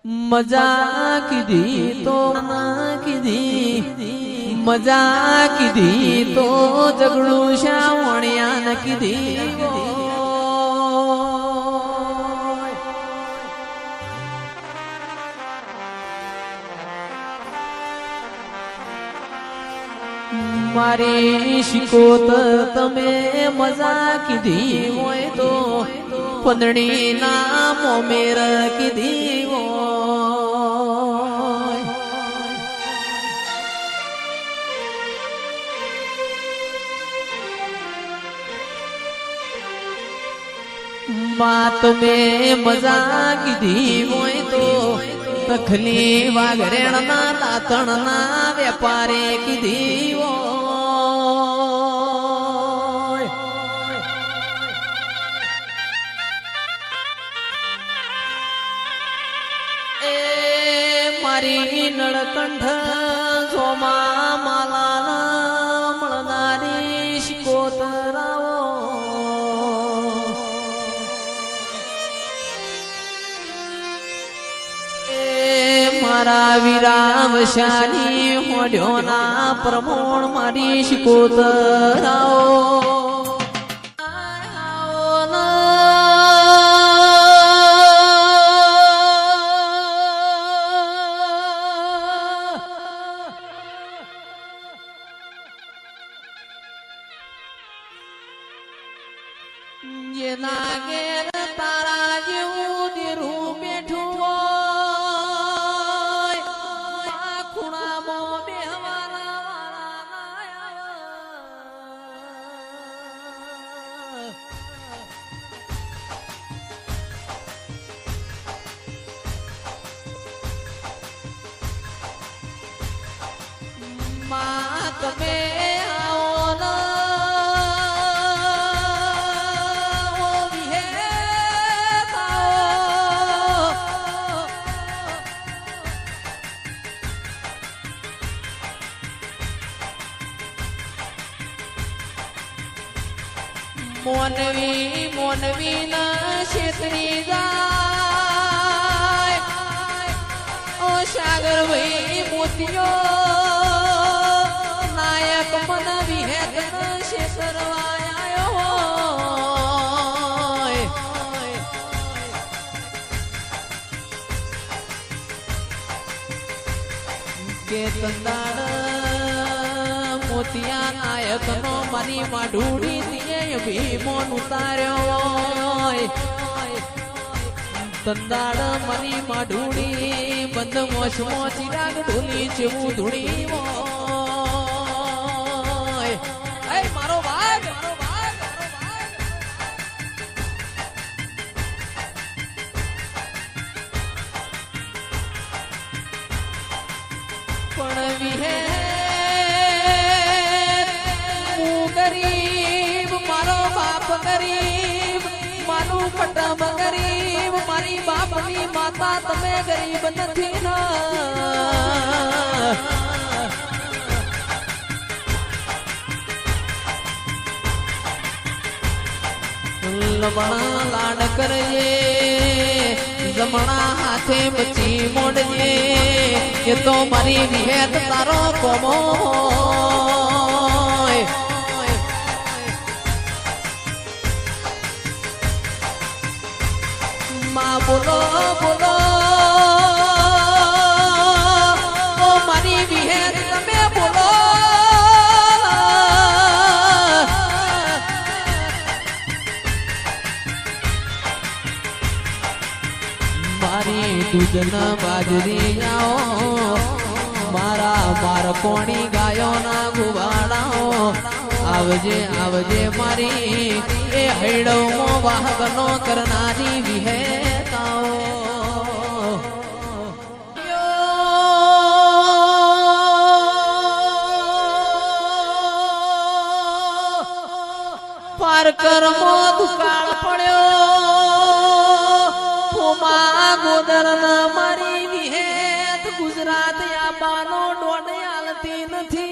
મજા કીધી તો ના કીધી, મજા કીધી તો ઝઘડું શાવણિયા ન કીધી. મારી શિકોતર તમે મજા કીધી હોય તો પંદડી ના મોમેર કીધી હોય. માં તમે મજા કીધી હોય તો તખલી વાઘરેણ ના દાતણ ના વેપારે કીધી હોય. મારી નળકંઠ સોમા માલા મળનારી શિકોતરાઓ મારા વિરામશાની હોડ્યોના પ્રમોણ મારી શિકોતરાઓ. તારા જેવું દેરું બેઠું હોય ખૂણામાં બેહવાના તમે મોનવી મોનવી ના છેતરી જાય ઓ સાગર ભાઈ મોતિયો નાયક મન વિહેત છેતરવાયો હોય. કે તંદાડ મોતિયા નાયક નો મારી માઢુડી ભીમોન ઉતાર્યો હોય. તંદાડ મારી માઢુડી બંધ મોસમો ચિરાગ ઢોલી જેવું ધૂણી હોય. મારો ભાગ પણ વિહે ગરીબ મારો બાપ ગરીબ મારું પટમ ગરીબ મારી બાપની માતા તમે ગરીબ નથી ના. લમણા લાડ કરજે જમણા હાથે બચી મોડજે એ તો મારી વિહેત તારો કોમો માં બોલો બોલો ઓ મારી વિહેત તમે બોલો. મારી દૂધન બાજરી જાઓ મારા બારકોણી ગાયો ના ગુવાડાઓ આવજે આવજે મારી એ હૈડવમો વાહકનો કરનારી વિહેતાઓ. પારકરમો દુકાળ પડ્યો ફોમા ગોદર મારી વિહેત ગુજરાત આબાનો ડોડે આલતી નથી.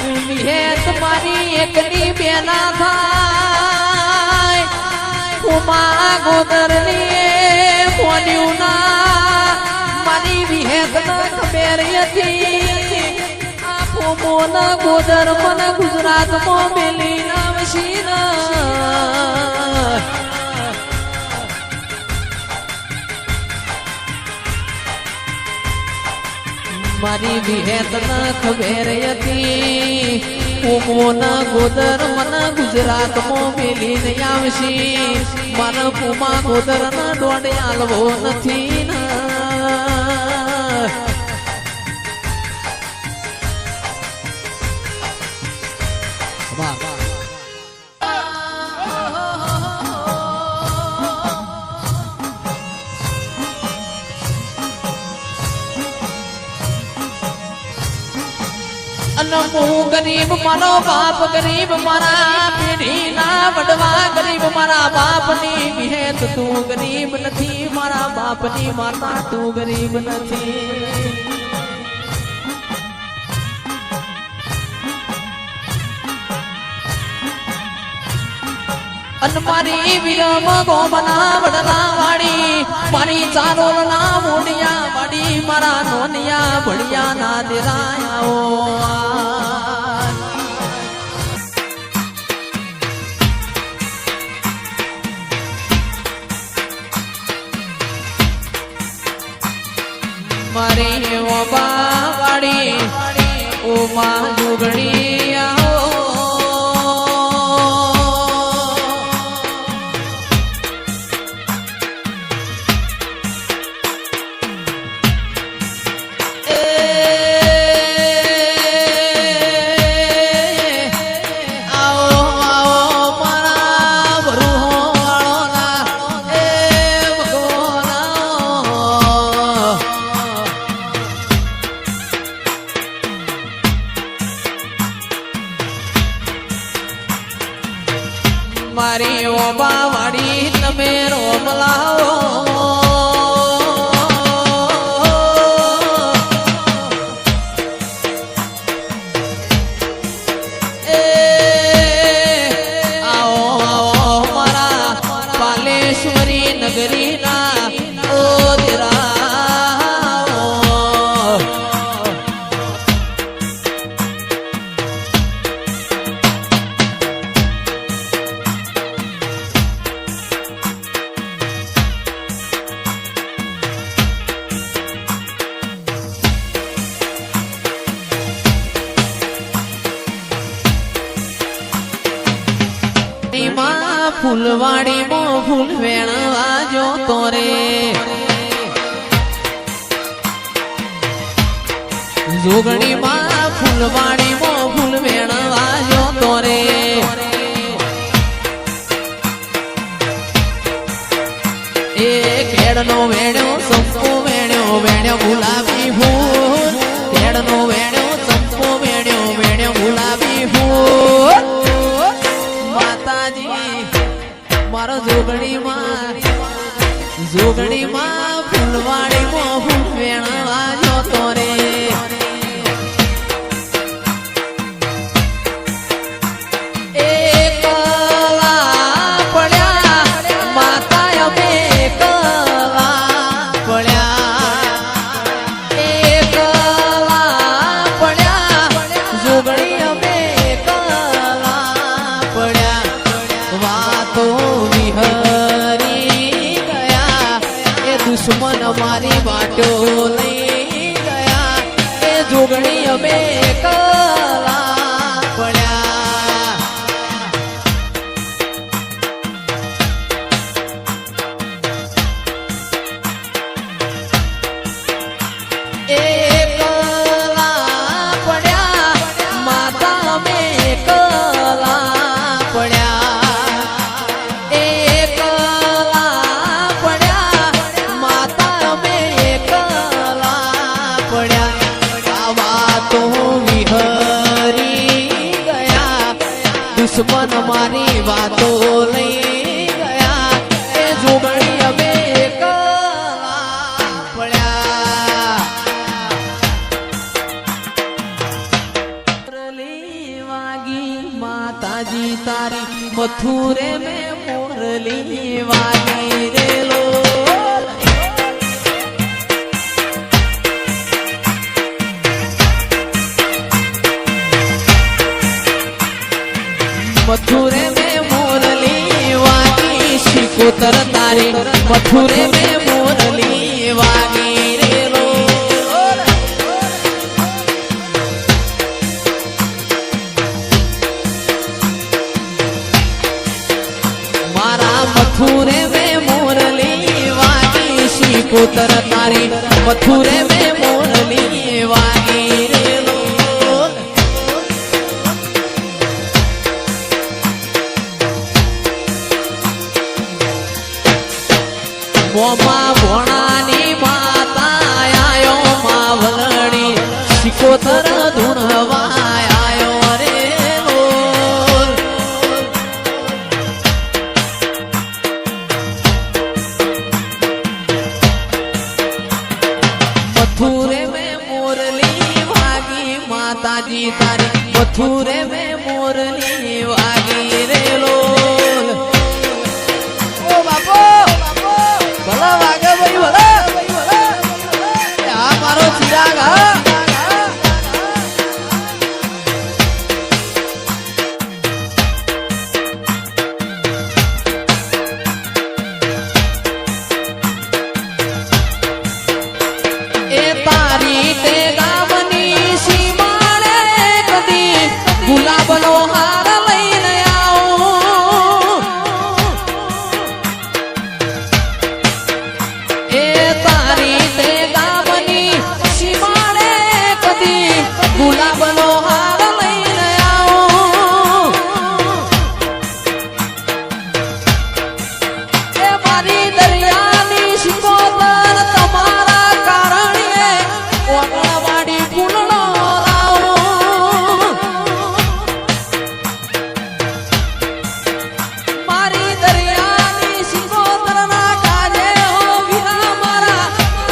વિહેત મારી એકની બેના થાય ઉમા ગોદરની મોન્યું ના મારી વિહેત ન ખબર હતી આ ફોમોન ગોદર મને ગુજરાતમાં મેલી નામશી મારી વિહેત ન ખબર હતી ઉમોના ગોદર મને ગુજરાતમાં મેલીને આવશી મને પુમા ગોદર ના દોડે આલવો નથી હું ગરીબ મારો બાપ ગરીબ મારા પેઢી ના વડવા ગરીબ મારા બાપ ની વિહેત તું ગરીબ નથી મારા બાપ ની માતા તું ગરીબ નથી અન મારી વિરમ ગોમના વડલા વાડી મારી ચારોલ ના મોડિયા વાડી મારા નોનિયા ભડિયા ના દેરાયાઓ મારી ઓબા વાડી ઓમા જુગણી મારી ઓબા વાડી તમે રોમ લાવો આવો મારા પાલેશ્વરી નગરી ના ઓ દેરા ફૂલવાડી મો ફૂલ વેણવા જો તોરે જોગણી માં ફૂલવાડી મો ફૂલ વેણવા જો તોરે એ ખેડ નો વેણ્યો સંપો વેણ્યો વેણ્યો ગુલાબી ફૂલ ખેડ નો વેણ્યો સંપો વેણ્યો વેણ્યો ગુલાબી ફૂલ મારો જોગણી માં ફૂલવાડી માં ફૂલ વેણવા જો તોરે દુશ્મન મારી વાટો લઈ ગયા એ જોગણી અમે કલા પડ્યા એ કલા પડ્યા માતા અમે કલા પડ્યા દુશ્મન મારી વાતો લઈ ગયા એ જોગણી અમે કલા પડ્યા માતાજી તારી મથુરે મેં મોરલી વાગી રે લોલ મથુરે મેં મોરલી વાગી શિકોતર તારી મથુરે મેં મોરલી વાગી રે લોલ મારા મથુરે મેં મોરલી વાગી શિકોતર તારી મથુરે મેં મોરલી વાગી રે લોલ મોમાં ભોણાની માતા આયો માવલણી શિકોતર ધૂણવા આયો રે લોલ મથુરે મેં મોરલી વાગી માતાજી તારી મથુરે મેં મોરલી વાગી રે લોલ ઓ બાપો ભલા વાગે ભાઈ ભલા આ મારો ચિરાગ હા એ તારી તે ગામની સીમાડે કદી ગુલાબનો હાર લઈને આવું એ તારી તે ગામની સીમાડે કદી ગુલાબનો હાર લઈને આવું એ મારી દરિયાની શિકોતર તમારા કારણે ઓગણવાડી ફૂલનો લાવું મારી દરિયાની શિકોતરના કાજે હો વીરા મારા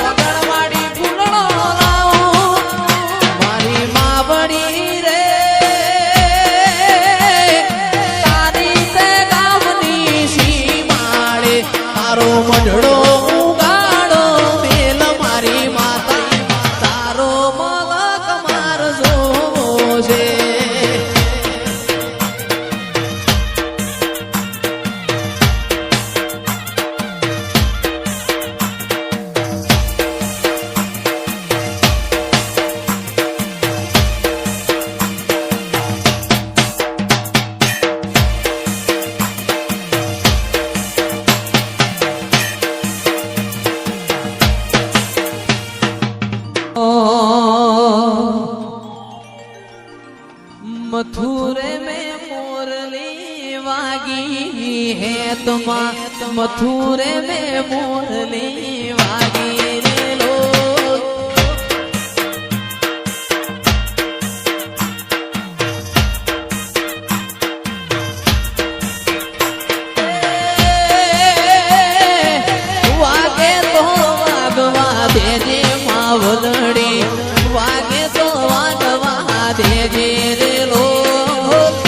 ઓગણવાડી ફૂલનો લાવું મારી માવડી રે તારી તે ગામની સીમાડે તારો મઢડો ઉગાડો મેલ મારી માતા તારો મલક માર જોવો છે मथुरे में मोरली वागी है तुमा मथुरे में मोरली वागी रे लोल वागे तो वागवा देजे मावलड़ी वागे तो वागवा देजे रे लोल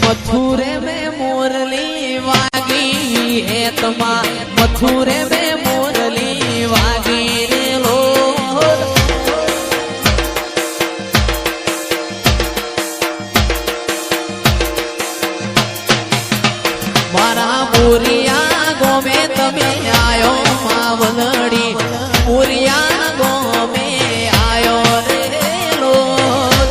मथुरे में मोरली वागी है तमा मथुरे में मोरली वागी रे लोल मारा मोरिया गोमे तमे आयो मावलड़ी मोरिया गोमे आयो रे लोल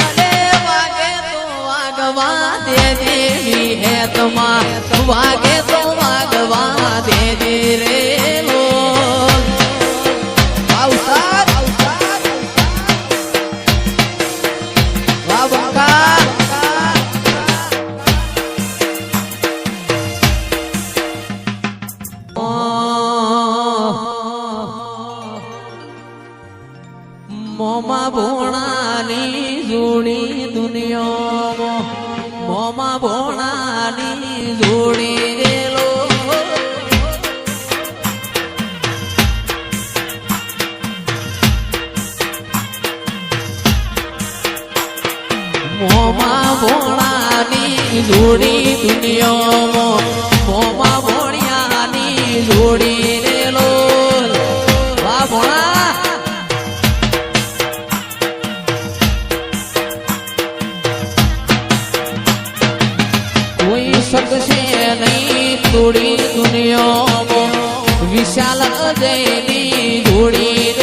अरे वागे तो वागवा दे देवी है तुमा वागे तो वागवा दे दे रे लोल औसार वाह बंका મોમાં ભોણાની જૂણી દુનિયામાં મોમાં ભોણાની જોડી રેલો મોમાં ભોણાની જોડી દુનિયામાં મોમાં ભોણિયાની જોડી રેલો વાહ ભોણા કોઈ શકશે નહીં તોડી દુનિયામાં વિશાલ અજયની જોડી